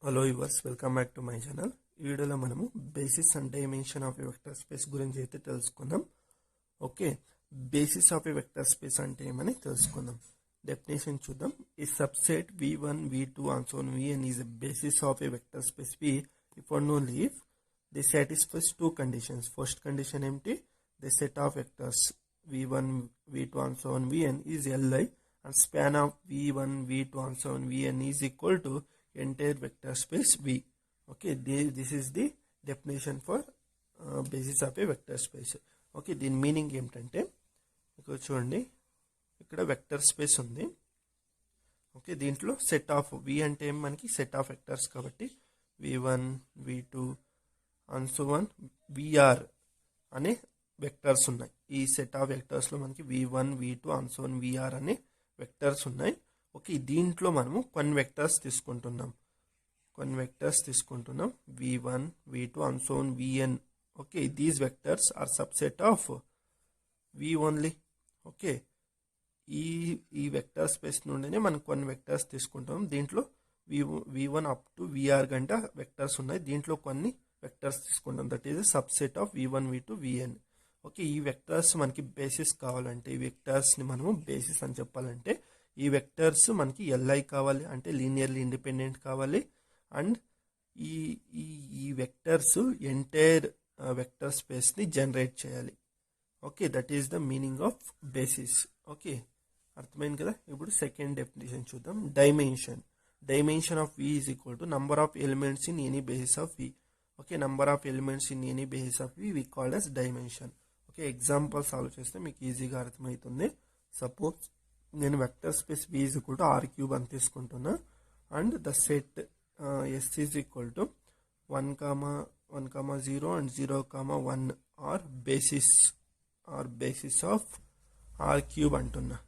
Hello yours, welcome back to my channel. ఈ వీడియోలో మనము basis and dimension of a vector space గురించి అయితే తెలుసుకుందాం. Okay, basis of a vector space అంటే ఏమని తెలుసుకుందాం. డెఫినేషన్ చూద్దాం. ఈ subset v1 v2 and so on vn is a basis of a vector space V if and only if they satisfies two conditions. First condition empty, the set of vectors v1 v2 and so on vn is Li and span of v1 v2 and so on vn is equal to entire vector space V. Okay, this is the definition for basis of a vector space. Okay, దీని meaning ఏమిటంటే ఇక్కడ చూడండి, ఇక్కడ vector space ఉంది. Okay, దీంట్లో set of వి అంటే మనకి set of vectors కాబట్టి v1 v2 and so one vr అనే వెక్టర్స్ ఉన్నాయి. ఈ సెట్ ఆఫ్ వెక్టర్స్లో మనకి v1 v2 and so one vr అనే వెక్టర్స్ ఉన్నాయి. ఓకే, దీంట్లో మనము కొన్ని వెక్టర్స్ తీసుకుంటున్నాం v1 v2 and so on vn. okay, these vectors are subset of v only. Okay, ఈ వెక్టర్ స్పేస్ నుండినే మనం కొన్ని వెక్టర్స్ తీసుకుంటాం. దీంట్లో v1 అప్ టు vr గంట వెక్టర్స్ ఉన్నాయి. దీంట్లో కొన్ని వెక్టర్స్ తీసుకుంటాం. That is subset of v1 v2 vn. Okay, ఈ వెక్టర్స్ మనకి బేసిస్ కావాలంటే, ఈ వెక్టర్స్ని మనము బేసిస్ అని చెప్పాలంటే, ఈ వెక్టర్స్ మనకి Li కావాలి, అంటే లీనియర్లీ ఇండిపెండెంట్ కావాలి. అండ్ ఈ వెక్టర్స్ ఎంటైర్ వెక్టర్ స్పేస్ని జనరేట్ చేయాలి. Okay, that is the meaning of basis. Okay, అర్థమైంది కదా. ఇప్పుడు సెకండ్ డెఫినేషన్ చూద్దాం. Dimension of V is equal to number of elements in any basis of V. Okay, number of elements in any basis of V called as dimension. Okay, example solve చేస్తే మీకు ఈజీగా అర్థమవుతుంది. Suppose నేను vector space V is equal to R³ అని తీసుకుంటున్నా. And the set S is equal to 1, 0 and 0, 1 are basis of R³ అంటున్నా.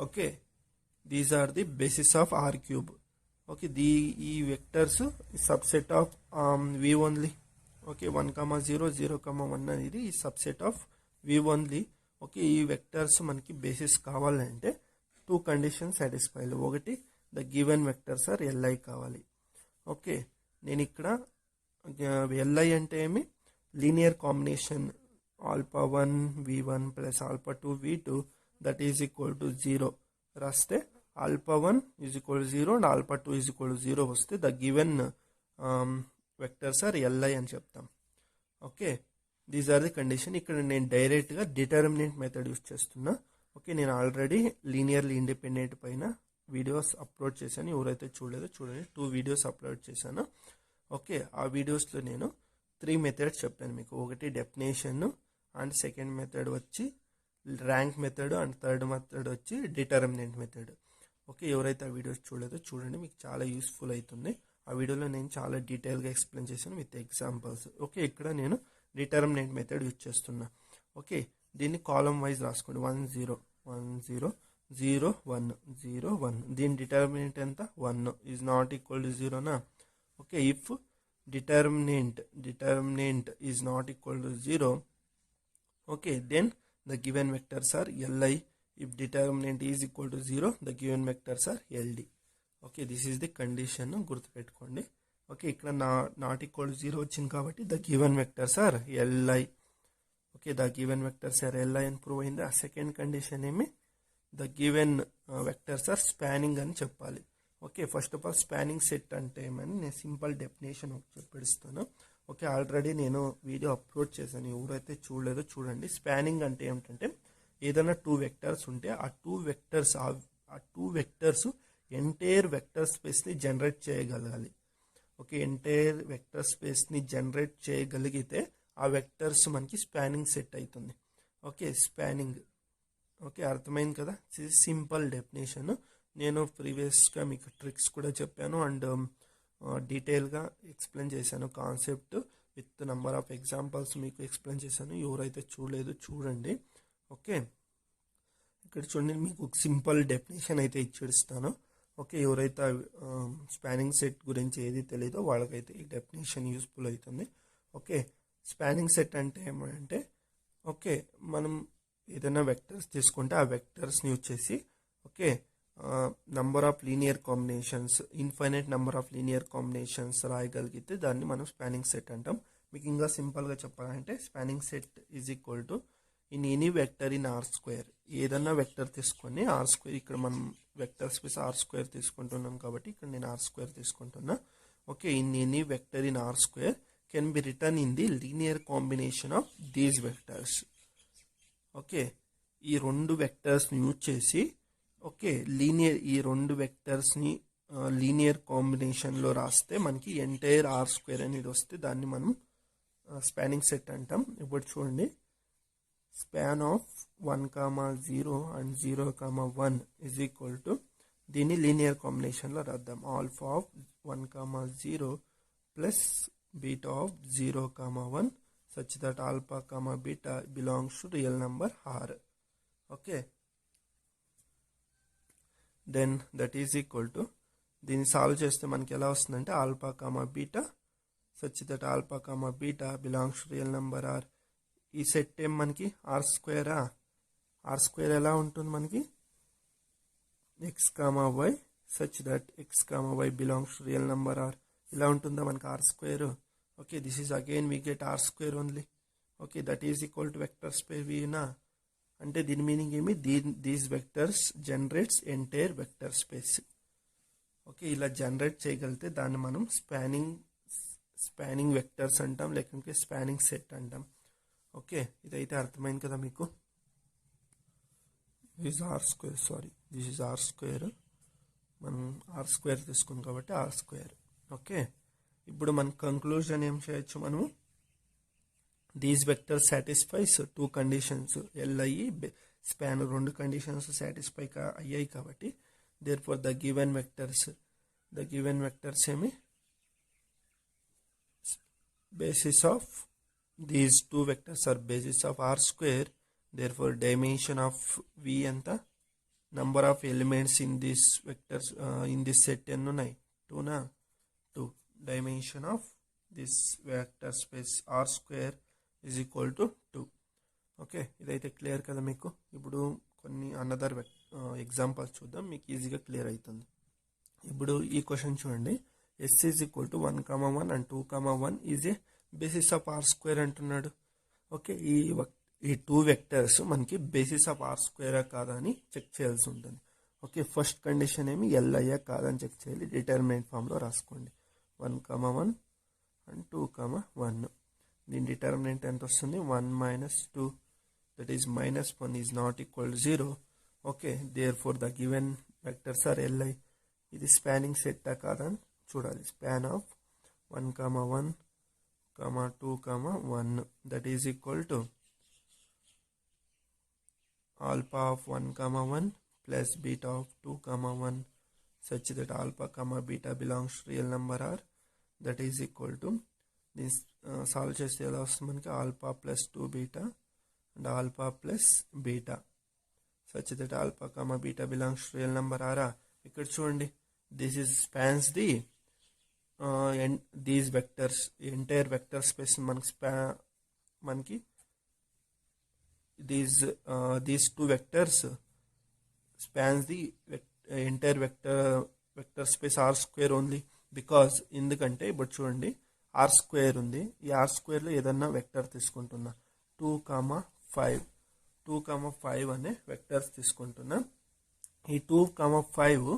Okay, these are the basis of R³. Okay, ఈ vectors subset of V only. Okay, 1, 0, 0, 1 అనేది ఈ subset of V only. Okay, ఈ vectors మనకి బేసిస్ కావాలంటే two condition satisfy. ఒకటి, the given vectors are Li కావాలి. ఓకే, నేను ఇక్కడ Li అంటే ఏమి, linear combination alpha 1 v1 plus alpha 2 v2 that is equal to 0 రాస్తే, alpha 1 is equal to 0 and alpha 2 is equal to 0 వస్తే the given vectors are Li అని చెప్తాం. Okay, these are the condition. ఇక్కడ నేను డైరెక్ట్గా determinant method use చేస్తున్నా. Okay, నేను already linearly independent పైన వీడియోస్ అప్లోడ్ చేశాను. ఎవరైతే చూడలేదో చూడండి, 2 వీడియోస్ అప్లోడ్ చేశాను. ఓకే, ఆ వీడియోస్లో నేను 3 మెథడ్స్ చెప్పాను మీకు. ఒకటి డెఫినేషన్, అండ్ సెకండ్ మెథడ్ వచ్చి rank method, and third method వచ్చి డిటర్మినెంట్ మెథడ్. ఓకే, ఎవరైతే ఆ వీడియోస్ చూడలేదో చూడండి, మీకు చాలా యూస్ఫుల్ అవుతుంది. ఆ వీడియోలో నేను చాలా డీటెయిల్గా ఎక్స్ప్లెయిన్ చేశాను విత్ ఎగ్జాంపుల్స్. ఓకే, ఇక్కడ నేను డిటర్మినెంట్ మెథడ్ యూజ్ చేస్తున్నా. ఓకే, దీన్ని కాలం వైజ్ రాసుకోండి. 1 0 1 0 0 1 0 1. దీని డిటర్మినెంట్ ఎంత, 1 ఈజ్ నాట్ ఈక్వల్ టు 0 నా. Okay, if determinant is not equal to 0, okay, then the given vectors are Li. If determinant is equal to 0, the given vectors are Ld. okay, this is the condition, గుర్తుపెట్టుకోండి. Okay, ఇక్కడ not equal to 0 వచ్చింది కాబట్టి the given vectors are Li. Okay, the given vectors are Li అని prove అయింది. ఆ second condition ఏమి, the given vectors are spanning అని చెప్పాలి. Okay, first of all spanning set అంటే ఏమని నేను సింపుల్ డెఫినేషన్ చెప్పిస్తాను. ఓకే, ఆల్రెడీ నేను వీడియో అప్లోడ్ చేశాను. ఎవరైతే చూడలేదో చూడండి. స్పానింగ్ అంటే ఏమిటంటే, ఏదైనా 2 వెక్టర్స్ ఉంటే ఆ టూ వెక్టర్స్ ఎంటైర్ వెక్టర్ స్పేస్ని జనరేట్ చేయగలగాలి. ఓకే, ఎంటైర్ వెక్టర్ స్పేస్ని జనరేట్ చేయగలిగితే ఆ వెక్టర్స్ మనకి స్పానింగ్ సెట్ అవుతుంది. Okay, spanning. ఓకే, అర్థమైంది కదా. Simple definition. నేను ప్రీవియస్గా మీకు ట్రిక్స్ కూడా చెప్పాను అండ్ డీటెయిల్గా ఎక్స్ప్లెయిన్ చేశాను. Concept with number of examples మీకు ఎక్స్ప్లెయిన్ చేశాను. ఎవరైతే చూడలేదు చూడండి. ఓకే, ఇక్కడ చూడండి, మీకు సింపుల్ డెఫినేషన్ అయితే ఇచ్చేస్తాను. ఓకే, ఎవరైతే స్పానింగ్ సెట్ గురించి ఏది తెలీదో వాళ్ళకైతే ఈ డెఫినేషన్ యూస్ఫుల్ అవుతుంది. ఓకే, స్పానింగ్ సెట్ అంటే ఏమంటే, ఓకే, మనం ఏదైనా వెక్టర్స్ తీసుకుంటే ఆ వెక్టర్స్ని వచ్చేసి, okay, number of linear combinations, infinite number of linear combinations రాయగలిగితే దాన్ని మనం స్పానింగ్ సెట్ అంటాం. మీకు ఇంకా సింపుల్గా చెప్పాలంటే spanning set is equal to in any vector in R square. ఏదన్నా వెక్టర్ తీసుకొని ఆర్ స్క్వేర్, ఇక్కడ మనం వెక్టర్ స్పేస్ ఆర్ స్క్వేర్ తీసుకుంటున్నాం కాబట్టి ఇక్కడ నేను ఆర్ స్క్వేర్ తీసుకుంటున్నా. Okay, in any vector in R square can be written in the linear combination of these vectors. Okay, ఈ రెండు వెక్టర్స్ని యూజ్ చేసి ఓకే ఈ రెండు వెక్టర్స్ని లీనియర్ కాంబినేషన్లో రాస్తే మనకి ఎంటైర్ ఆర్ స్క్వేర్ అనేది వస్తే దాన్ని మనం స్పానింగ్ సెట్ అంటాం. ఇప్పుడు చూడండి, span of 1,0 and 0,1 is equal to దీన్ని లీనియర్ కాంబినేషన్లో రాద్దాం. Alpha of 1,0 plus beta of 0,1 such that alpha comma beta belongs to real number R. Okay, then that is equal to దీన్ని సాల్వ్ చేస్తే మనకి ఎలా వస్తుందంటే alpha comma beta such that alpha comma beta belongs to real number R. ఈ set ఏం మనకి R స్క్వేరా, R square ఎలా ఉంటుంది మనకి X comma Y such that X comma Y belongs to real number R. ఇలా ఉంటుందా మనకి R square. Okay, this is again we get R square only. Okay, that is equal to vector space వీనా. అంటే దీని meaning ఏమి, these vectors generates entire vector space. Okay, ఇలా generate చేయగలిగితే దాన్ని మనం స్పానింగ్ వెక్టర్స్ అంటాం, లేకుంటే స్పానింగ్ సెట్ అంటాం. ఓకే, ఇదైతే అర్థమైంది కదా మీకు. This R square, sorry this is R square. మనం ఆర్ స్క్వేర్ తీసుకున్నాం కాబట్టి ఆర్ స్క్వేర్. ఓకే, ఇప్పుడు మన కంక్లూజన్ ఏం చేయొచ్చు మనము, these vector satisfies two conditions. L అయ్యి స్పాన్ రెండు కండిషన్స్ సాటిస్ఫై అయ్యాయి కాబట్టి therefore the given vectors ఏమి basis of these two vectors are basis of R square. Therefore dimension of V and the number of elements in this vectors in this set n unnai 2 dimension of this vector space R square is equal to 2. Okay, ఇదైతే clear కదా మీకు. ఇప్పుడు కొన్ని another examples చూద్దాం, మీకు ఈజీగా clear అవుతుంది. ఇప్పుడు ఈ క్వశ్చన్ చూడండి, S is equal to 1,1 and 2,1 is a basis of R square అంటున్నాడు. ఓకే, ఈ టూ వెక్టర్స్ మనకి బేసిస్ ఆఫ్ ఆర్ స్క్వేరా కాదా అని చెక్ చేయాల్సి ఉంటుంది. ఓకే, ఫస్ట్ కండిషన్ ఏమి ఎల్ అయ్యా కాదని చెక్ చేయాలి. డిటర్మినెంట్ ఫామ్లో రాసుకోండి 1,1 అండ్ 2,1. దీని డిటర్మినెంట్ ఎంత వస్తుంది, 1 minus 2 that is -1 is not equal to 0. Okay, therefore the given vectors are LI. ఇది స్పానింగ్ సెట్టా కాదని చూడాలి. Span of 1,1, 2,1 that is equal to alpha of 1,1 plus beta of 2,1 such that alpha comma beta belongs to real number R. That is equal to దీన్ని solve చేస్తే ఎలా వస్తుంది మనకి, alpha plus 2 beta and alpha plus beta such that alpha comma beta belongs to real number ఆరా. ఇక్కడ చూడండి, this is spans the these vectors entire vector space మనకి these two vectors spans the entire vector space R square only. Because ఎందుకంటే ఇప్పుడు చూడండి are square ఉంది, ఈ are స్క్వేర్లో ఏదన్నా వెక్టర్ తీసుకుంటున్నా 2,5 అనే వెక్టర్స్ తీసుకుంటున్నా. ఈ 2,5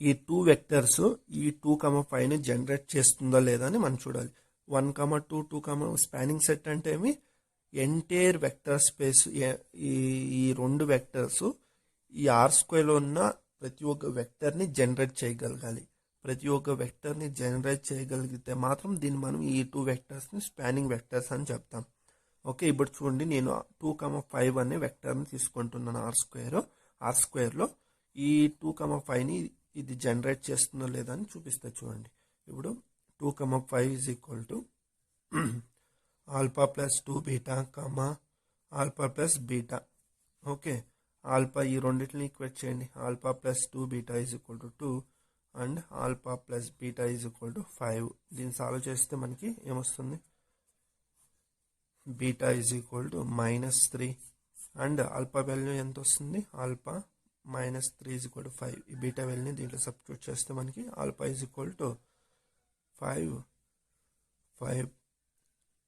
ఈ టూ వెక్టర్స్ ఈ 2,5ని జనరేట్ చేస్తుందా లేదా అని మనం చూడాలి. 1,2, 2, స్పానింగ్ సెట్ అంటే ఏమి, ఎంటైర్ వెక్టర్ స్పేస్. ఈ రెండు వెక్టర్స్ ఈ ఆర్ స్క్వేర్లో ఉన్న ప్రతి ఒక్క వెక్టర్ని జనరేట్ చేయగలగాలి. ప్రతి ఒక్క వెక్టర్ని జనరేట్ చేయగలిగితే మాత్రం దీన్ని మనం ఈ టూ వెక్టర్స్ని స్పానింగ్ వెక్టర్స్ అని చెప్తాం. ఓకే, ఇప్పుడు చూడండి, నేను 2,5 అనే వెక్టర్ని తీసుకుంటున్నాను ఆర్ స్క్వేర్లో. ఈ 2,5ని ఇది జనరేట్ చేస్తుందో లేదా అని చూపిస్తా చూడండి. ఇప్పుడు 2,5 is equal to alpha plus 2 beta alpha plus beta. Okay, alpha ఈ రెండింటిని ఈక్వేట్ చేయండి. Alpha plus 2 beta is equal to 2 and alpha plus beta is equal to 5. దీన్ని సాల్వ్ చేస్తే మనకి ఏమొస్తుంది, beta is equal to -3 and alpha value ఎంత వస్తుంది, alpha -3 = 5. ఈ బీటా వాల్యూని దీంట్లో సబ్స్టిట్యూట్ చేస్తే మనకి ఆల్ఫా = 5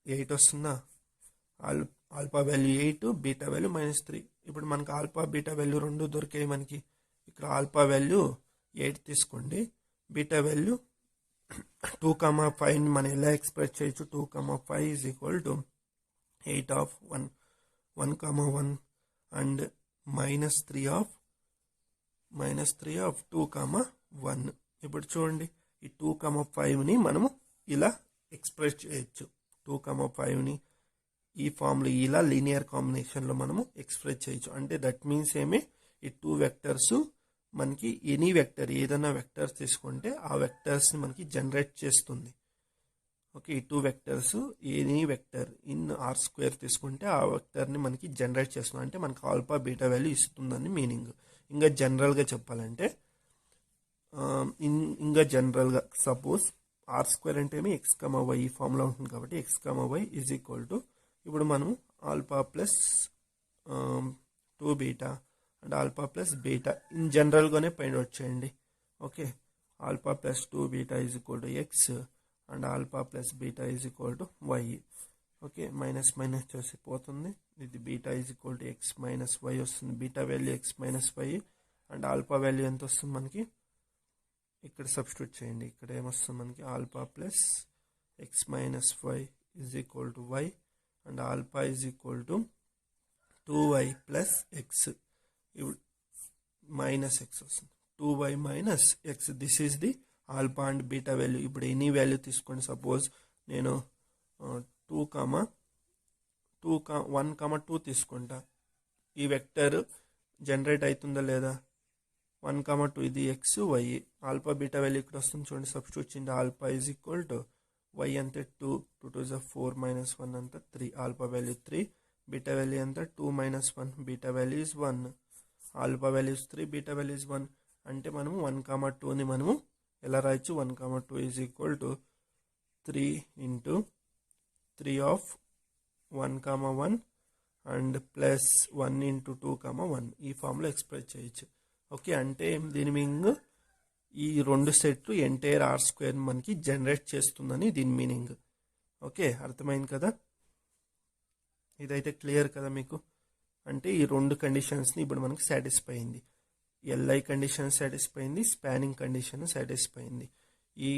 8 వస్తుందా. Alpha value 8, beta value -3. ఇప్పుడు మనకి ఆల్ఫా బీటా వాల్యూ రెండు దొరికాయి మనకి. ఇక్కడ ఆల్ఫా వాల్యూ 8 తీసుకోండి, బీటా వాల్యూ 2,5 మనం ఎలా ఎక్స్ప్రెస్ చేయొచ్చు, 2,5 = 8 of 1, 1,1 అండ్ -3 of 2,1. ఇప్పుడు చూడండి ఈ 2,5ని మనము ఇలా ఎక్స్ప్రెస్ చేయొచ్చు. 2,5ని ఈ ఫామ్లో ఇలా లీనియర్ కాంబినేషన్లో మనము ఎక్స్ప్రెస్ చేయొచ్చు. అంటే దట్ మీన్స్ ఏమి, ఈ 2 వెక్టర్స్ మనకి ఎనీ వెక్టర్ ఏదైనా వెక్టర్స్ తీసుకుంటే ఆ వెక్టర్స్ని మనకి జనరేట్ చేస్తుంది. ఓకే, ఈ 2 vectors any vector in R² తీసుకుంటే ఆ వెక్టర్ని మనకి జనరేట్ చేస్తుంది. అంటే మనకి ఆల్ఫా బీటా వాల్యూ ఇస్తుందని మీనింగ్. ఇంకా జనరల్గా చెప్పాలంటే ఇంకా జనరల్గా సపోజ్ R² అంటే ఏమి x, y ఈ ఫామ్లో ఉంటుంది కాబట్టి x, y = ఇప్పుడు మనం alpha plus 2 beta and alpha plus beta in జనరల్గానే ఫైండ్ అవుట్ చేయండి. Okay, alpha plus 2 beta = x and alpha plus beta = y. Okay, minus చేసి పోతుంది, ఇది బీటా = x - y వస్తుంది. Beta value x - y and alpha value ఎంత వస్తుంది మనకి, ఇక్కడ సబ్స్టిట్యూట్ చేయండి. ఇక్కడ ఏమొస్తుంది మనకి, alpha plus x - y = y and alpha = 2y plus x, ఇప్పుడు -x వస్తుంది. 2y - x, this is the alpha and beta value. ఇప్పుడు ఎనీ వాల్యూ తీసుకోండి. సపోజ్ నేను 1,2 తీసుకుంటా. ఈ వెక్టర్ జనరేట్ అవుతుందా లేదా, 1,2 ఇది x, y. Alpha beta value ఇక్కడ వస్తుంది చూడండి, సబ్స్టిట్యూట్ చేయండి. ఆల్ఫా y అంతే 2, 2 2 4 -1 అంతా 3, ఆల్ఫా వాల్యూ 3, బీటా వాల్యూ ఎంత 2 - 1, beta value is 1, alpha value 3, beta value is 1. అంటే మనము 1,2ని మనము ఎలా రాయొచ్చు, 1,2 = 3 × 3 of 1,1 అండ్ ప్లస్ 1 × 2,1 ఈ ఫామ్లో ఎక్స్ప్రెస్ చేయొచ్చు. ఓకే, అంటే దీని మీనింగ్ ఈ రెండు సెట్లు ఎంటైర్ R² మనకి జనరేట్ చేస్తుందని దీని మీనింగ్. ఓకే, అర్థమైంది కదా, ఇదైతే క్లియర్ కదా మీకు. అంటే ఈ రెండు కండిషన్స్ని ఇప్పుడు మనకి సాటిస్ఫై అయింది. LI కండిషన్ సాటిస్ఫై అయింది, స్పానింగ్ కండిషన్ సాటిస్ఫై అయింది. ఈ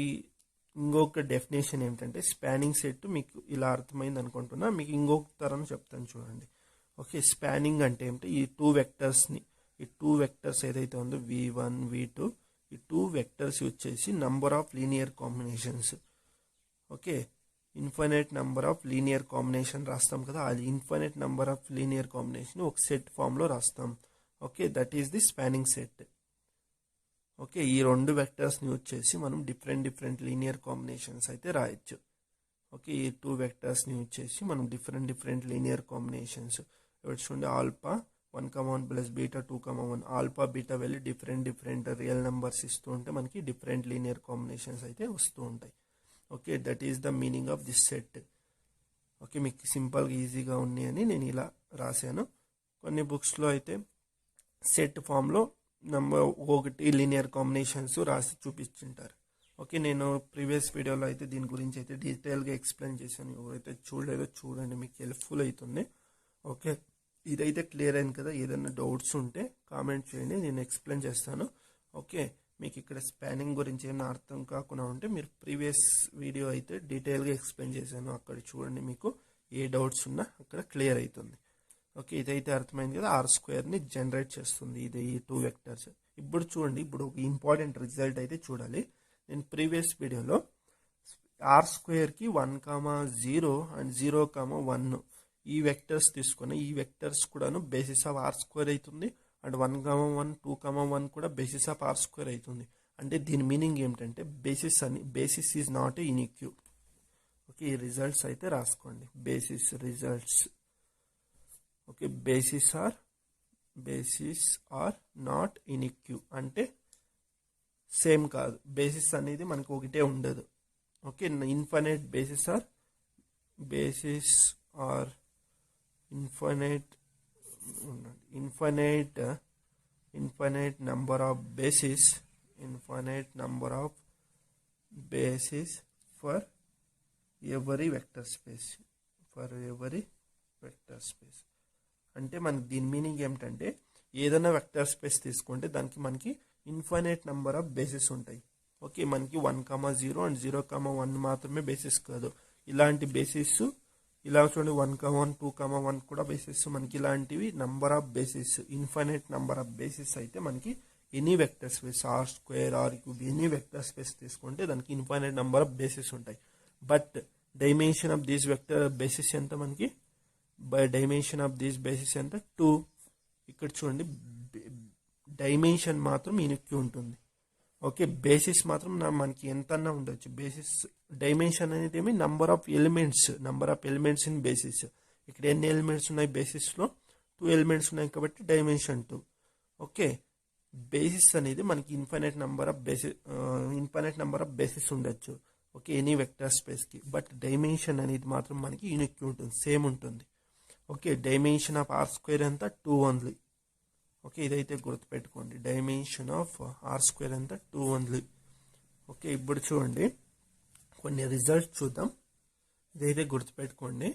ఇంకొక డెఫినేషన్ ఏమిటంటే, స్పానింగ్ సెట్ మీకు ఇలా అర్థమైంది అనుకుంటున్నా, మీకు ఇంకొక తరం చెప్తాను చూడండి. ఓకే, స్పానింగ్ అంటే ఏమిటి, ఈ 2 వెక్టర్స్ని, ఈ 2 వెక్టర్స్ ఏదైతే ఉందో v1 v2, ఈ 2 వెక్టర్స్ వచ్చేసి number of linear combinations. Okay, infinite number of linear combination రాస్తాం కదా, అది infinite number of linear combination ఒక సెట్ ఫామ్లో రాస్తాం. Okay, that is the spanning set. Okay, ఈ 2 వెక్టర్స్ని వచ్చేసి మనం డిఫరెంట్ లీనియర్ కాంబినేషన్స్ అయితే రాయొచ్చు. ఓకే, ఈ 2 వెక్టర్స్ని వచ్చేసి మనం డిఫరెంట్ లీనియర్ కాంబినేషన్స్ ఇప్పుడు చూడండి. Alpha 1,1 plus beta 2,1, alpha beta వెళ్ళి డిఫరెంట్ రియల్ నెంబర్స్ ఇస్తూ ఉంటే మనకి డిఫరెంట్ లీనియర్ కాంబినేషన్స్ అయితే వస్తూ ఉంటాయి. Okay, that is the meaning of this set. Okay, మీకు సింపుల్గా ఈజీగా ఉన్నాయని నేను ఇలా రాశాను. కొన్ని బుక్స్లో అయితే సెట్ ఫామ్లో నెంబర్ 1 లీనియర్ కాంబినేషన్స్ రాసి చూపించుంటారు. ఓకే, నేను ప్రీవియస్ వీడియోలో అయితే దీని గురించి అయితే డీటెయిల్గా ఎక్స్ప్లెయిన్ చేశాను. ఎవరైతే చూడలేదో చూడండి, మీకు హెల్ప్ఫుల్ అవుతుంది. ఓకే, ఇదైతే క్లియర్ అయింది కదా. ఏదైనా డౌట్స్ ఉంటే కామెంట్ చేయండి, నేను ఎక్స్ప్లెయిన్ చేస్తాను. ఓకే, మీకు ఇక్కడ స్పానింగ్ గురించి ఏమైనా అర్థం కాకుండా ఉంటే మీరు ప్రీవియస్ వీడియో అయితే డీటెయిల్గా ఎక్స్ప్లెయిన్ చేశాను, అక్కడ చూడండి, మీకు ఏ డౌట్స్ ఉన్నా అక్కడ క్లియర్ అవుతుంది. ఓకే, ఇదైతే అర్థమైంది కదా, R²ని జనరేట్ చేస్తుంది ఇది ఈ 2 వెక్టర్స్. ఇప్పుడు చూడండి, ఇప్పుడు ఒక ఇంపార్టెంట్ రిజల్ట్ అయితే చూడాలి. నేను ప్రీవియస్ వీడియోలో R²కి 1,0 అండ్ 0,1 ఈ వెక్టర్స్ తీసుకొని, ఈ వెక్టర్స్ కూడాను బేసిస్ ఆఫ్ R² అవుతుంది అండ్ 1,1 2,1 కూడా బేసిస్ ఆఫ్ R² అవుతుంది. అంటే దీని మీనింగ్ ఏమిటంటే basis is not a unique. Okay, ఈ రిజల్ట్స్ అయితే రాసుకోండి, basis results. Okay, basis are not unique అంటే సేమ్ కాదు, బేసిస్ అనేది మనకు ఒకటే ఉండదు. Okay, infinite basis are infinite infinite number of bases, infinite number of bases for every vector space, for every vector space. అంటే మనకి దీని మీనింగ్ ఏమిటంటే ఏదైనా వెక్టర్ స్పేస్ తీసుకుంటే దానికి మనకి ఇన్ఫైనైట్ నెంబర్ ఆఫ్ బేసిస్ ఉంటాయి. ఓకే, మనకి 1,0 అండ్ 0,1 మాత్రమే బేసిస్ కాదు, ఇలాంటి బేసిస్ ఇలా చూడండి 1,1 2,1 కూడా బేసిస్. మనకి ఇలాంటివి number of basis, infinite number of basis అయితే మనకి any vector space R² R³ any vector space తీసుకుంటే దానికి ఇన్ఫైనైట్ నంబర్ ఆఫ్ బేసిస్ ఉంటాయి. But dimension of these vector basis ఎంత మనకి, by dimension of these basis ఎంత 2. ఇక్కడ చూడండి డైమెన్షన్ మాత్రం యూనిక్ ఉంటుంది. ఓకే, బేసిస్ మాత్రం మనకి ఎంతన్నా ఉండొచ్చు. బేసిస్ డైమెన్షన్ అనేది ఏమి number of elements in basis. ఇక్కడ ఎన్ని ఎలిమెంట్స్ ఉన్నాయి బేసిస్లో, 2 ఎలిమెంట్స్ ఉన్నాయి కాబట్టి డైమెన్షన్ 2. ఓకే, బేసిస్ అనేది మనకి ఇన్ఫైనైట్ నెంబర్ ఆఫ్ బేసిస్ ఉండొచ్చు. ఓకే, ఎనీ వెక్టర్ స్పేస్కి. బట్ డైమెన్షన్ అనేది మాత్రం మనకి యూనిక్ ఉంటుంది, సేమ్ ఉంటుంది. ఓకే, డైమెన్షన్ ఆఫ్ R² ఎంత 2 ఓన్లీ. ఓకే, ఇదైతే గుర్తుపెట్టుకోండి, డైమెన్షన్ ఆఫ్ R² ఎంత 2 ఓన్లీ. ఓకే, ఇప్పుడు చూడండి కొన్ని రిజల్ట్స్ చూద్దాం. ఇదైతే గుర్తుపెట్టుకోండి,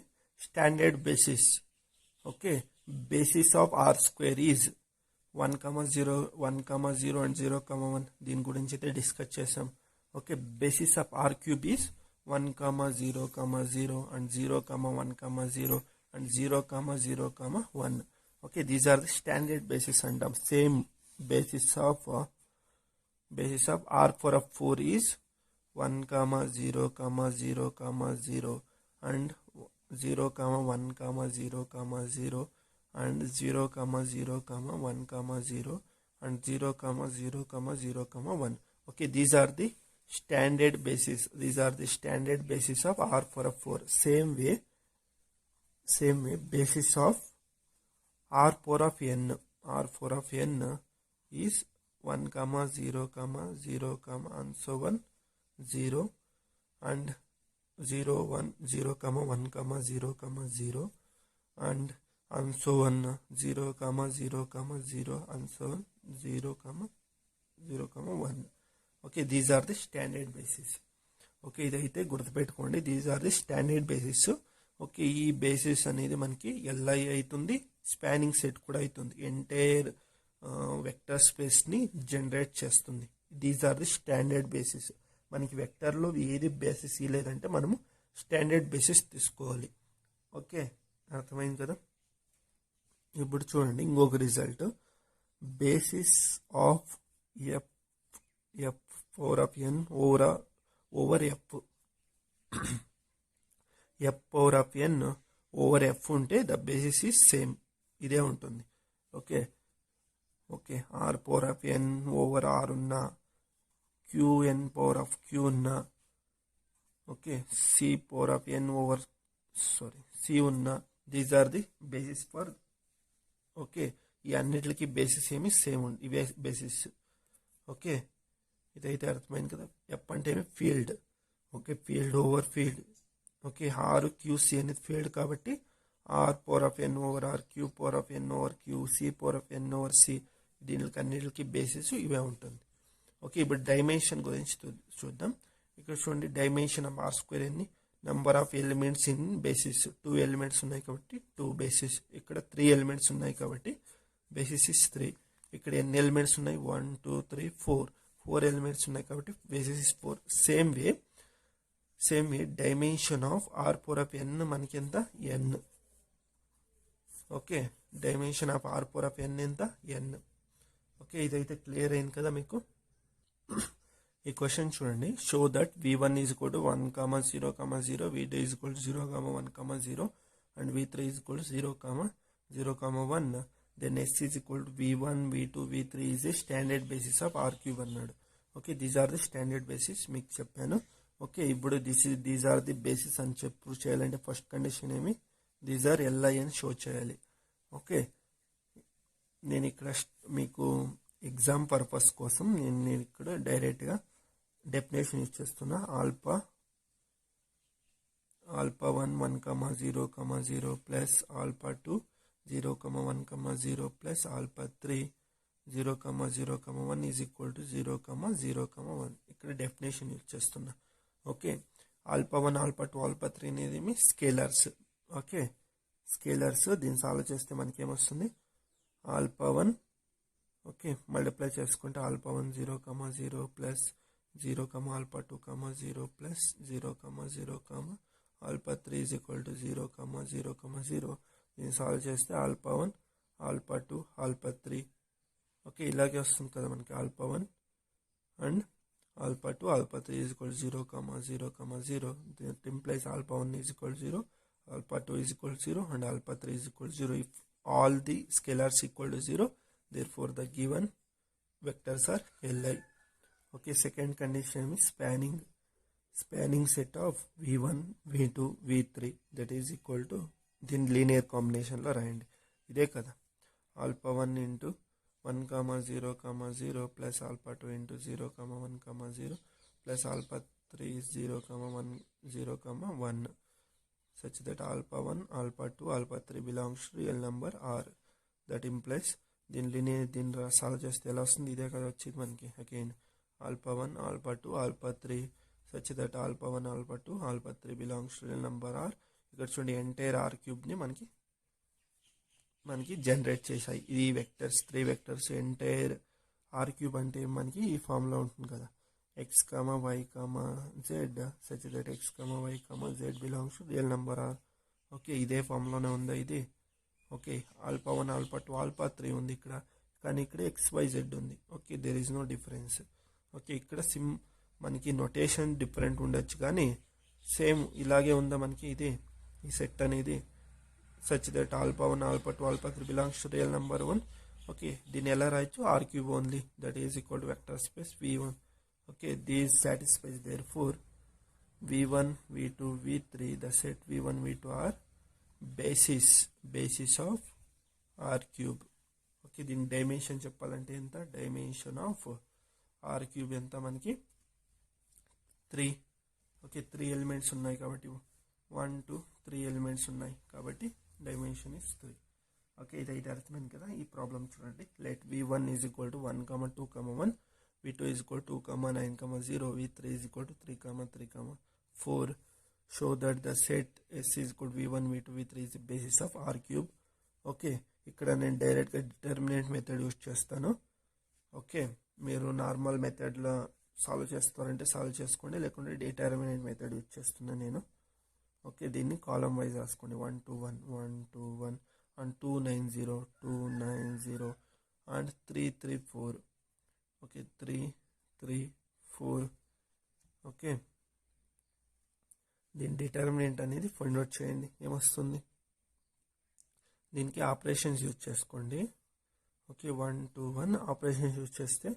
standard basis. Okay, basis of R² is 1,0 and 0,1 దీని గురించి అయితే డిస్కస్ చేసాం. Okay, basis of R³ is 1,0,0 and 0,1,0 and 0,0,1. Okay, these are the standard basis and same basis of R for 4 is 1,0,0,0 and 0,1,0,0 and 0,0,1,0 and 0,0,0,1. Okay, these are the standard basis. These are the standard basis of R for 4. Same way basis of R power of n is 1,0,0, and so on 0 and 0, 1, 0,1,0,0 and so on 0,0,0 and so on 0,0,1. Okay, these are the standard basis. Okay, ఇదైతే గుర్తుపెట్టుకోండి, these are the standard basis. Okay, ఈ basis అనేది మనకి LI అవుతుంది, spanning set కూడా అవుతుంది, entire vector స్పేస్ని generate చేస్తుంది. These are the standard basis. మనకి వెక్టర్లో ఏది బేసిస్ లేదంటే మనము స్టాండర్డ్ బేసిస్ తీసుకోవాలి. ఓకే, అర్థమైంది కదా. ఇప్పుడు చూడండి ఇంకొక result, basis of F power of n over F power of n over F ఉంటే ద బేసిస్ ఈజ్ సేమ్, ఇదే ఉంటుంది. Okay, R power of n over R ఉన్నా, QN పవర్ ఆఫ్ Q ఉన్నా, okay, C power of n over C ఉన్నా, these are the basis for. Okay, ఈ అన్నిటికి basis ఏమి same ఉంది, ఇవే బేసిస్. ఓకే, ఇదైతే అర్థమైంది కదా. ఎఫ్ అంటే ఏమి field. Okay, field over field. Okay, R QC అనేది ఫీల్డ్ కాబట్టి R power of n over R, Q power of n over Q, C power of n over C, దీనికి అన్నిటికి బేసిస్ ఇవే ఉంటుంది. ఓకే, ఇప్పుడు డైమెన్షన్ గురించి చూద్దాం. ఇక్కడ చూడండి, డైమెన్షన్ ఆఫ్ R² ఎన్ని, number of elements in basis. 2 elements ఉన్నాయి కాబట్టి 2 బేసిస్. ఇక్కడ 3 ఎలిమెంట్స్ ఉన్నాయి కాబట్టి బేసిస్ ఇస్ 3. ఇక్కడ ఎన్ని ఎలిమెంట్స్ ఉన్నాయి, 1 2 3 4 ఎలిమెంట్స్ ఉన్నాయి కాబట్టి basis is 4. Same way dimension of R power of n మనకి ఎంత, n. Okay, dimension of R power of n ఎంత, n. ఓకే, ఇదైతే క్లియర్ అయింది కదా మీకు. ఈ క్వశ్చన్ చూడండి, show that v1 is equal to 1,0,0, v2 is equal to 0,1,0 and v3 is equal to 0,0,1. Then s is equal to v1 v2 v3 is a standard basis of R³ అన్నాడు. Okay, these are the standard basis మీకు చెప్పాను. Okay, ఇప్పుడు these are the basis అని prove చేయాలంటే first condition ఏమి, these are LI అని show చేయాలి. Okay, నేను ఇక్కడ మీకు ఎగ్జామ్ పర్పస్ కోసం నేను ఇక్కడ డైరెక్ట్గా డెఫినేషన్ ఇచ్చేస్తున్నా. Alpha 1 1,0,0 plus alpha 2 0, 1, 0 plus alpha 3 0, 0, 1 is equal to 0, 0, 1. ఇక్కడ డెఫినేషన్ యూజ్ చేస్తున్నా. ఓకే, ఆల్ఫా 1, ఆల్ఫా 2, ఆల్ఫా 3 అనేది మీ స్కేలర్స్. Okay, scalers. దీన్ని సాల్వ్ చేస్తే మనకి ఏమొస్తుంది? ఆల్ఫా 1 ఓకే మల్టిప్లై చేసుకుంటే alpha 1 0, 0 plus 0, alpha 2, 0 plus 0, 0, alpha 3 is equal to 0, 0, 0. దీన్ని సాల్వ్ చేస్తే ఆల్ఫా 1, ఆల్ఫా 2, ఆల్ఫా 3 ఓకే ఇలాగే వస్తుంది కదా మనకి. Alpha 1 and alpha 2, alpha 3 is equal to 0, 0, 0. That implies alpha 1 is equal to 0, alpha 2 is equal to 0 and alpha 3 is equal to 0. If all the scalars equal to 0, therefore the given vectors are Li. Okay, second condition is spanning set of v1, v2, v3 that is equal to దీని linear కాంబినేషన్లో రాయండి. ఇదే కదా alpha 1 into 1, 0, 0 plus alpha 2 into 0, 1, 0 plus alpha 3 0, 1, 0, 1 such that alpha 1, alpha 2, alpha 3 belongs to real number R. That implies దీన్ని solve చేస్తే ఎలా వస్తుంది? ఇదే కదా వచ్చింది మనకి. Again alpha 1, alpha 2, alpha 3 such that alpha 1, alpha 2, alpha 3 belongs to real number R. ఇక్కడ చూడండి ఎంటైర్ ఆర్ క్యూబ్ని మనకి జనరేట్ చేశాయి. ఈ vectors 3 vectors entire R cube అంటే మనకి ఈ ఫామ్లో ఉంటుంది కదా. x, y, z such that x, y, z belongs to real number R. Okay ఇదే ఫామ్లోనే ఉందా ఇది? ఓకే ఆల్ఫా 1, ఆల్ఫా 2, ఆల్ఫా 3 ఉంది ఇక్కడ, కానీ ఇక్కడ XYZ ఉంది. Okay there is no difference. Okay ఇక్కడ మనకి నొటేషన్ డిఫరెంట్ ఉండొచ్చు కానీ సేమ్ ఇలాగే ఉందా మనకి ఇది ఈ సెట్ అనేది. Such that alpha 1, alpha 2, alpha 3 belongs to real number 1. Okay దీన్ని ఎలా రాయొచ్చు? R cube only that is equal to vector space v1. Okay these satisfies therefore v1, v2, v3 the set v1, v2 are basis of R cube. Okay దీని dimension చెప్పాలంటే ఎంత? Dimension of R cube ఎంత మనకి? 3. Okay 3 elements ఉన్నాయి కాబట్టి 1, 2, 3 elements ఉన్నాయి కాబట్టి dimension is 3. Okay ఇదైతే అర్థమైంది కదా. ఈ ప్రాబ్లం చూడండి. Let v1 is equal to 1, 2, 1, v2 is equal to 2, 9, 0, v3 is equal to 3, 3, 4. Show that the set S is equal to v1, v2, v3 is the basis of R cube. Okay ఇక్కడ నేను డైరెక్ట్గా determinant method use చేస్తాను. Okay మీరు normal మెథడ్లో solve చేస్తారంటే solve చేసుకోండి, లేకుంటే determinant method use చేస్తున్నాను నేను. ఓకే దీన్ని కాలమ్ వైజ్ రాసుకోండి. 1, 2, 1, 1, 2, 1 అండ్ 2, 9, 0, 2, 9, 0 అండ్ 3, 3, 4. ఓకే 3, 3, 4. ఓకే దీని డిటర్మినెంట్ అనేది ఫైండ్ అవుట్ చేయండి. ఏమొస్తుంది? దీనికి ఆపరేషన్స్ యూజ్ చేసుకోండి. ఓకే 1, 2, 1 ఆపరేషన్స్ యూజ్ చేస్తే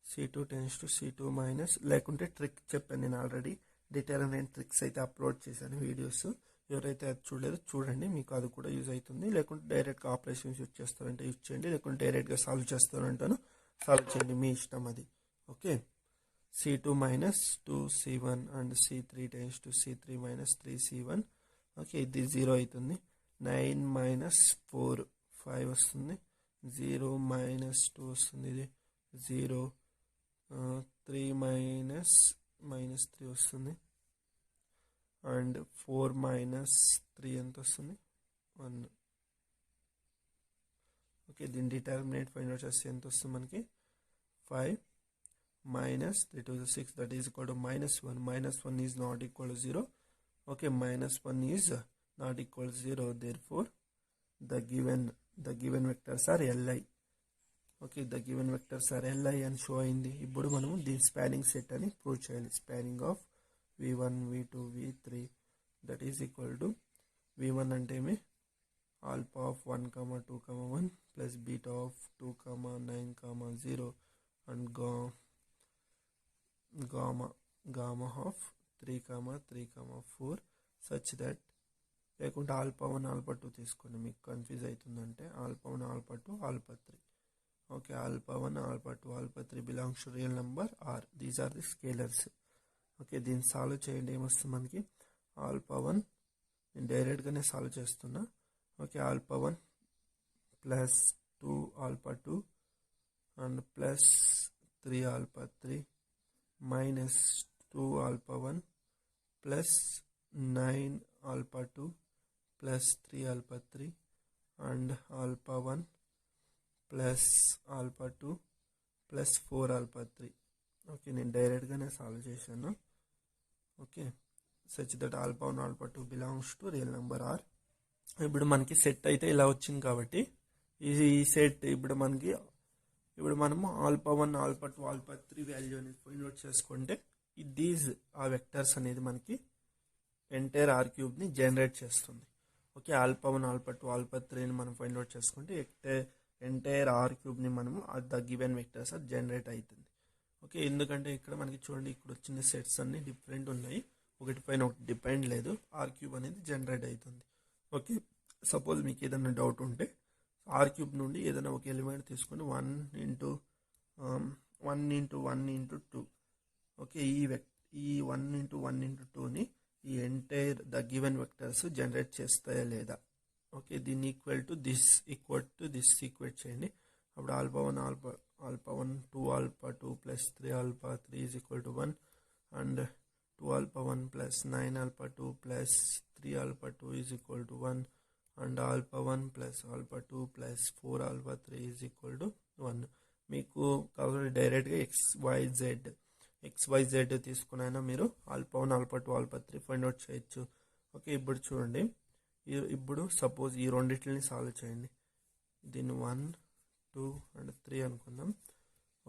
C2 tends to C2 minus, లేకుంటే ట్రిక్ చెప్పాను నేను ఆల్రెడీ. డిటర్మినెంట్ ట్రిక్స్ అయితే అప్లోడ్ చేశాను వీడియోస్. ఎవరైతే అది చూడలేదో చూడండి, మీకు అది కూడా యూజ్ అవుతుంది. లేకుంటే డైరెక్ట్గా ఆపరేషన్స్ యూజ్ చేస్తారంటే యూజ్ చేయండి, లేకుంటే డైరెక్ట్గా సాల్వ్ చేస్తారంటాను సాల్వ్ చేయండి, మీ ఇష్టం అది. Okay C2 minus 2C1 and C3 tends to C3 minus 3C1. Okay ఇది 0 అవుతుంది. 9 మైనస్ 4 5 వస్తుంది. 0 మైనస్ 2 వస్తుంది. ఇది 0. 3 మైనస్ 3 వస్తుంది. అండ్ 4 మైనస్ 3 ఎంత వస్తుంది? 1. ఓకే దీని డిటర్మినెంట్ ఫైండ్ అవుట్ చేస్తే ఎంత వస్తుంది మనకి? 5 minus 3 to the 6 that is equal to -1. -1 is not equal to 0. Okay -1 is not equal to 0. Therefore the given vectors are Li. Okay the given vectors are Li and show అయింది. ఇప్పుడు మనము దీని spanning set అని prove చేయాలి. Spanning of v1, v2, v3 that is equal to v1 అంటే ఏమి? Alpha of 1, 2, 1 plus beta of 2, 9, 0 and gamma of 3, 3, 4 such that, లేకుంటే alpha 1, alpha 2 తీసుకోండి, మీకు కన్ఫ్యూజ్ అవుతుందంటే alpha 1, alpha 2, alpha 3. Okay alpha 1, alpha 2, alpha 3 belongs to real number R. These are the scalars. Okay దీన్ని solve చేయండి. ఏమొస్తుంది మనకి? Alpha 1 నేను డైరెక్ట్గానే సాల్వ్ చేస్తున్నా. Okay alpha 1 plus 2 alpha 2 and plus 3 alpha 3 minus 2 alpha 1 plus 9 alpha 2 plus 3 alpha 3 and alpha 1 plus alpha 2 plus 4 alpha 3. Okay, నేను డైరెక్ట్గానే solve చేశాను. Okay, such that alpha 1 alpha 2 belongs to real number R. ఇప్పుడు మనకి set అయితే ఇలా వచ్చింది కాబట్టి ఈ సెట్ ఇప్పుడు మనము ఆల్ఫా 1 ఆల్ఫా 2 ఆల్ఫా 3 వాల్యూ అనేది ఫైండ్ అవుట్ చేసుకుంటే దీస్ ఆ వెక్టర్స్ అనేది మనకి ఎంటైర్ ఆర్ క్యూబ్ని జనరేట్ చేస్తుంది. ఓకే, ఆల్ఫా 1 ఆల్ఫా 2 ఆల్ఫా 3ని మనం ఫైండ్ అవుట్ చేసుకుంటే ఎంటైర్ ఆర్ క్యూబ్ని మనము ద గివెన్ వెక్టర్స్ జనరేట్ అవుతుంది. ఓకే, ఎందుకంటే ఇక్కడ మనకి చూడండి, ఇక్కడ వచ్చిన సెట్స్ అన్ని డిఫరెంట్ ఉన్నాయి, ఒకటి పైన ఒకటి డిపెండ్ లేదు, ఆర్ క్యూబ్ అనేది జనరేట్ అవుతుంది. ఓకే, సపోజ్ మీకు ఏదైనా డౌట్ ఉంటే ఆర్ క్యూబ్ నుండి ఏదైనా ఒక ఎలిమెంట్ తీసుకొని 1 into 1 into 2. ఓకే, ఈ 1 into 1 into 2ని ఈ entire the given vectors generate చేస్తాయా లేదా. ఓకే, దీన్ని ఈక్వల్ టు దిస్ ఈక్వేట్ చేయండి. అప్పుడు alpha 1 2 alpha 2 plus 3 alpha 3 is equal to 1 and 2 alpha 1 plus 9 alpha 2 plus 3 alpha 2 is equal to 1 and alpha 1 plus alpha 2 plus 4 alpha 3 is equal to 1. మీకు కావాలి డైరెక్ట్గా XYZ తీసుకునైనా మీరు alpha 1 alpha 2 alpha 3 find out చేయొచ్చు. Okay, ఇప్పుడు చూడండి, ఇప్పుడు suppose ఈ రెండింటిని సాల్వ్ చేయండి. దీన్ని 1 2 and 3 అనుకుందాం.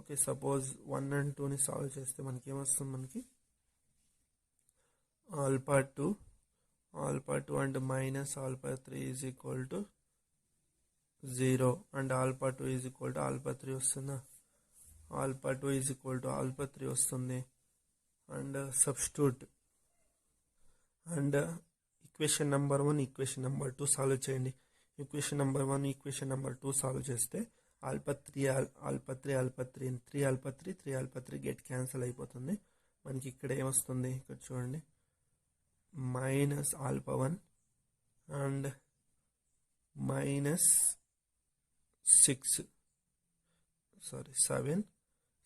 ఓకే, సపోజ్ 1 and 2ని సాల్వ్ చేస్తే మనకి ఏమొస్తుంది, మనకి alpha 2 and minus alpha 3 is equal to 0 and alpha 2 is equal to alpha 3 వస్తుందా. alpha 2 is equal to alpha 3 వస్తుంది and substitute and equation number 1 equation number 2 solve చేయండి. Equation number 1 equation number 2 solve చేస్తే alpha 3 get cancel అయిపోతుంది. మనకి ఇక్కడ ఏమొస్తుంది, ఇక్కడ చూడండి, minus alpha 1 and minus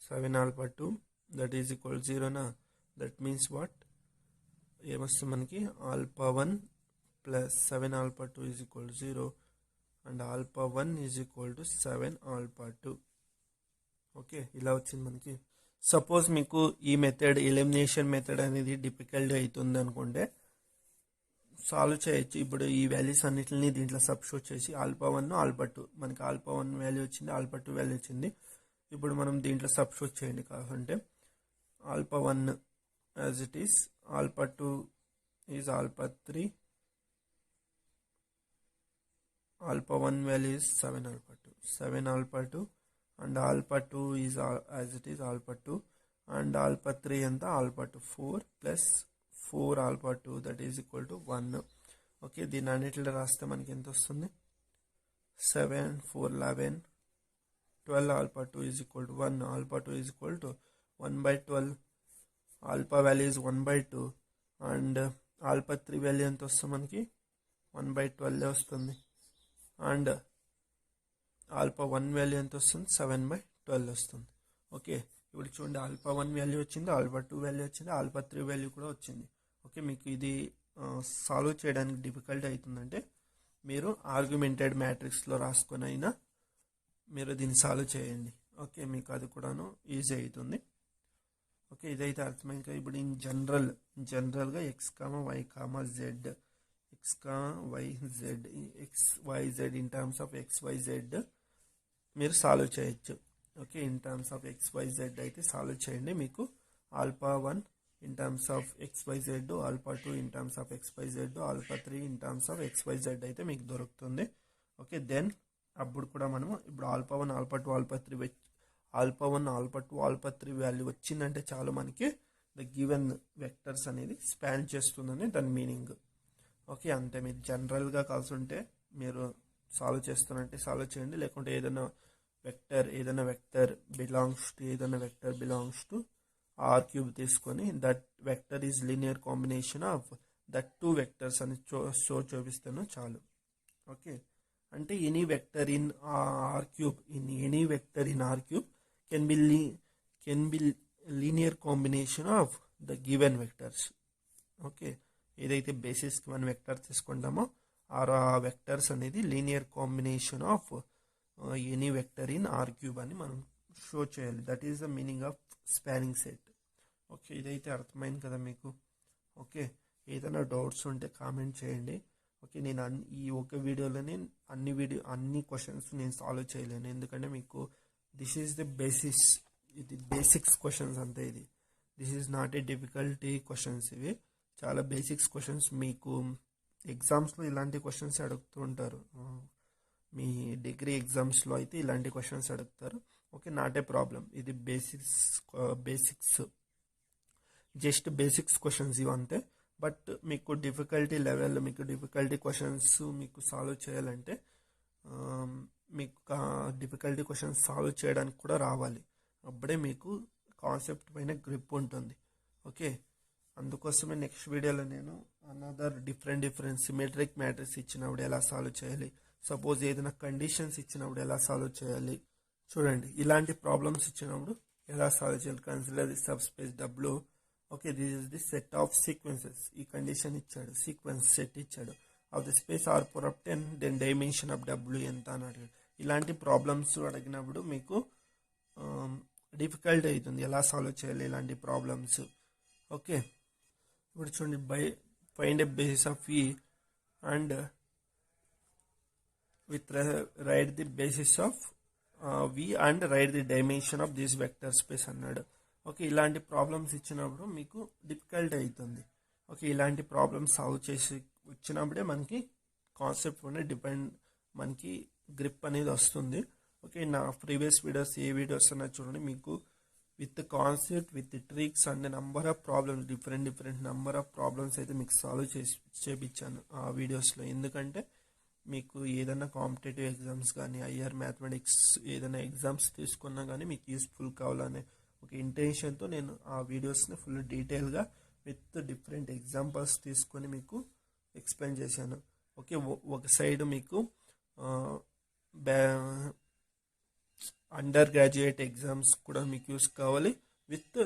7 alpha 2 that is equal to 0 na. That means what, ఏమొస్తుంది మనకి alpha 1 plus 7 alpha 2 is equal to 0 and alpha 1 is equal to 7 alpha 2. Okay, ఇలా వచ్చింది మనకి. సపోజ్ మీకు ఈ మెథడ్ ఎలిమినేషన్ మెథడ్ అనేది డిఫికల్ట్ అవుతుంది అనుకుంటే సాల్వ్ చేయొచ్చు. ఇప్పుడు ఈ వాల్యూస్ అన్నిటిని దీంట్లో సబ్స్టిట్యూట్ చేసి ఆల్ఫా 1 ఆల్ఫా 2, మనకి ఆల్ఫా 1 వాల్యూ వచ్చింది, ఆల్ఫా 2 వాల్యూ వచ్చింది. ఇప్పుడు మనం దీంట్లో సబ్స్టిట్యూట్ చేయండి. కాకుంటే alpha 1 as it is, alpha 2 is alpha 3, alpha 1 value is 7 alpha 2 and alpha 2 is as it is alpha 2 and alpha 3 ఎంత alpha 2 4 plus 4 alpha 2 that is equal to 1. Okay, దీని అన్నిటిలో రాస్తే మనకి ఎంత వస్తుంది, 7 4 11 12 alpha 2 is equal to 1. alpha 2 is equal to 1/12. alpha value is 1/2 and alpha 3 value ఎంత వస్తుంది మనకి 1/12 వస్తుంది and ఆల్ఫా 1 వాల్యూ ఎంత వస్తుంది 7/12 వస్తుంది. ఓకే, ఇప్పుడు చూడండి, ఆల్ఫా 1 వాల్యూ వచ్చింది, ఆల్ఫా 2 వాల్యూ వచ్చింది, ఆల్ఫా 3 వాల్యూ కూడా వచ్చింది. ఓకే, మీకు ఇది సాల్వ్ చేయడానికి డిఫికల్ట్ అవుతుందంటే మీరు ఆర్గ్యుమెంటెడ్ మ్యాట్రిక్స్లో రాసుకొని అయినా మీరు దీన్ని సాల్వ్ చేయండి. ఓకే, మీకు అది కూడాను ఈజీ అవుతుంది. ఓకే, ఇదైతే అర్థమైంది. ఇప్పుడు జనరల్గా XYZ in terms of XYZ మీరు సాల్వ్ చేయొచ్చు. Okay, in terms of XYZ అయితే సాల్వ్ చేయండి. మీకు alpha 1 in terms of XYZ, alpha 2 in terms of XYZ, alpha 3 in terms of XYZ అయితే మీకు దొరుకుతుంది. ఓకే, దెన్ అప్పుడు కూడా మనము ఇప్పుడు alpha 1 alpha 2 alpha 3 alpha 1 alpha 2 alpha 3 value వచ్చిందంటే చాలు, మనకి ద గివెన్ వెక్టర్స్ అనేది స్పాన్ చేస్తుందని దాని మీనింగ్. ఓకే, అంతే. మీరు జనరల్గా కాల్సి ఉంటే మీరు సాల్వ్ చేస్తున్నట్టే సాల్వ్ చేయండి, లేకుంటే ఏదైనా vector belongs to R cube తీసుకొని that vector is linear combination of that 2 vectors అని చూపిస్తాను చాలు. ఓకే, అంటే any vector in R cube any vector in R cube can be linear combination of the given vectors. Okay, ఏదైతే బేసిస్కి మనం vector తీసుకుంటామో ఆ వెక్టర్స్ అనేది linear combination of any vector in R cube అని మనం షో చేయాలి. That is the meaning of spanning set. Okay, ఇదైతే అర్థమైంది కదా మీకు. ఓకే, ఏదైనా డౌట్స్ ఉంటే కామెంట్ చేయండి. ఓకే, నేను ఈ ఒక వీడియోలోనే అన్ని క్వశ్చన్స్ నేను సాల్వ్ చేయలేను, ఎందుకంటే మీకు దిస్ ఈజ్ ది బేసిక్స్, ఇది బేసిక్స్ క్వశ్చన్స్ అంతే. This is not A difficulty questions, ఇవి చాలా బేసిక్స్ క్వశ్చన్స్. మీకు ఎగ్జామ్స్లో ఇలాంటి క్వశ్చన్స్ అడుగుతూ ఉంటారు, మీ డిగ్రీ ఎగ్జామ్స్లో అయితే ఇలాంటి క్వశ్చన్స్ అడుగుతారు. ఓకే, నాట్ ఏ ప్రాబ్లం, ఇది బేసిక్స్ జస్ట్ బేసిక్స్ క్వశ్చన్స్ ఇవి అంతే. బట్ మీకు డిఫికల్టీ లెవెల్, మీకు డిఫికల్టీ క్వశ్చన్స్ మీకు సాల్వ్ చేయాలంటే మీకు డిఫికల్టీ క్వశ్చన్స్ సాల్వ్ చేయడానికి కూడా రావాలి, అప్పుడే మీకు కాన్సెప్ట్ పైన గ్రిప్ ఉంటుంది. ఓకే, అందుకోసమే నెక్స్ట్ వీడియోలో నేను అనదర్ డిఫరెంట్ సిమెట్రిక్ మ్యాట్రిక్స్ ఇచ్చినప్పుడు ఎలా సాల్వ్ చేయాలి, సపోజ్ ఏదైనా కండిషన్స్ ఇచ్చినప్పుడు ఎలా సాల్వ్ చేయాలి, చూడండి ఇలాంటి ప్రాబ్లమ్స్ ఇచ్చినప్పుడు ఎలా సాల్వ్ చేయాలి. Consider the subspace W. Okay, this is the set of sequences. ఈ కండిషన్ ఇచ్చాడు, సీక్వెన్స్ సెట్ ఇచ్చాడు of the space R⁻10, then dimension of W ఎంత అని అడిగాడు. ఇలాంటి ప్రాబ్లమ్స్ అడిగినప్పుడు మీకు డిఫికల్ట్ అవుతుంది ఎలా సాల్వ్ చేయాలి ఇలాంటి ప్రాబ్లమ్స్. ఓకే, ఇప్పుడు చూడండి, ఫైండ్ ఎ బేసిస్ ఆఫ్ ఈ and write the basis of V and write the dimension of this vector space అన్నాడు. ఓకే, ఇలాంటి ప్రాబ్లమ్స్ ఇచ్చినప్పుడు మీకు డిఫికల్ట్ అవుతుంది. ఓకే, ఇలాంటి ప్రాబ్లమ్స్ సాల్వ్ చేసి వచ్చినప్పుడే మనకి కాన్సెప్ట్ మనకి గ్రిప్ అనేది వస్తుంది. ఓకే, నా ప్రీవియస్ వీడియోస్ ఏ వీడియోస్ అన్నా చూడండి, మీకు with concept, with tricks and number of problems, different number of problems అయితే మీకు సాల్వ్ చేపించాను ఆ వీడియోస్లో. ఎందుకంటే మీకు ఏదైనా కాంపిటేటివ్ ఎగ్జామ్స్ కానీ, ఐఆర్ మ్యాథమెటిక్స్ ఏదైనా ఎగ్జామ్స్ తీసుకున్నా కానీ మీకు యూస్ఫుల్ కావాలనే ఒక ఇంటెన్షన్తో నేను ఆ వీడియోస్ని ఫుల్ డీటెయిల్గా విత్ డిఫరెంట్ ఎగ్జాంపుల్స్ తీసుకొని మీకు ఎక్స్ప్లెయిన్ చేశాను. ఓకే, ఒక సైడ్ మీకు అండర్ గ్రాడ్యుయేట్ ఎగ్జామ్స్ కూడా మీకు యూస్ కావాలి, విత్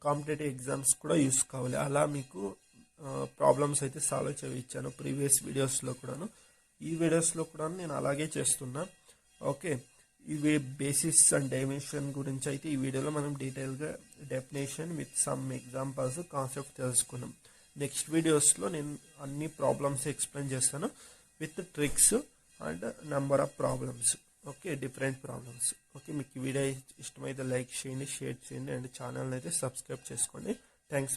కాంపిటేటివ్ ఎగ్జామ్స్ కూడా యూస్ కావాలి. అలా మీకు ప్రాబ్లమ్స్ అయితే సాల్వ్ చేయించాను ప్రీవియస్ వీడియోస్లో కూడాను. ఈ వీడియోస్లో కూడా నేను అలాగే చేస్తున్నా. ఓకే, ఇవి బేసిస్ అండ్ డైమెన్షన్ గురించి అయితే ఈ వీడియోలో మనం డీటెయిల్గా definition with some examples concept తెలుసుకున్నాం. నెక్స్ట్ వీడియోస్లో నేను అన్ని ప్రాబ్లమ్స్ ఎక్స్ప్లెయిన్ చేస్తాను with tricks and number of problems. Okay, different problems. Okay, మీకు ఈ వీడియో ఇష్టమైతే లైక్ చేయండి, షేర్ చేయండి అండ్ ఛానల్ని అయితే సబ్స్క్రైబ్ చేసుకోండి. థ్యాంక్స్.